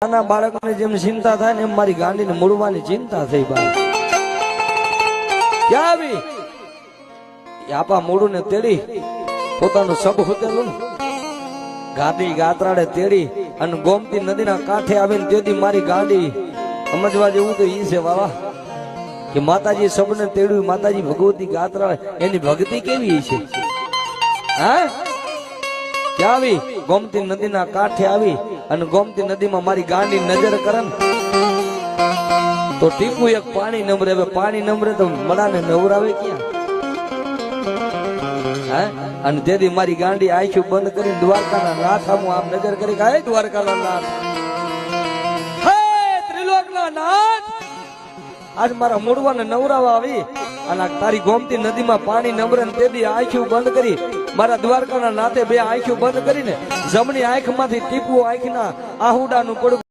નાના બાળકને જેમ ચિંતા થાય ને એમ મારી ગાંડીને મૂળવાની ચિંતા થઈ બાઈ ક્યાં આવી આપા મૂળું ને તેડી પોતાનું સબ હોતેલું ગાડી ગાત્રાડે તેડી અને ગોમતી નદીના કાંઠે આવીને તેથી મારી ગાડી સમજવા જેવું તો ઈ છે વાવા કે માતાજી સબને તેડ્યું માતાજી ભગવતી ગાત્રાડે એની ભક્તિ કેવી છે હા ક્યાં આવી ગોમતી નદીના કાંઠે આવી અને ગોમતી નદીમાં મારી ગાંડી નજર કરે તો ટીપું એક પાણી નમરે હવે પાણી નમરે તો મડાને નવરાવે ક્યાં હે અને તેથી મારી ગાંડી આંખો બંધ કરીને દ્વારકાના નાથ આમ આમ નજર કરી કે દ્વારકાના નાથ હે ત્રિલોકના નાથ આજ મારા મૂળવાને નવરાવા આવી અને તારી ગોમતી નદીમાં પાણી નમરે તેથી આંખો બંધ કરી મારા દ્વારકાના નાથે બે આંખો બંધ કરીને જમણી આંખમાંથી ટીપું આંખના આહુડાનું પડું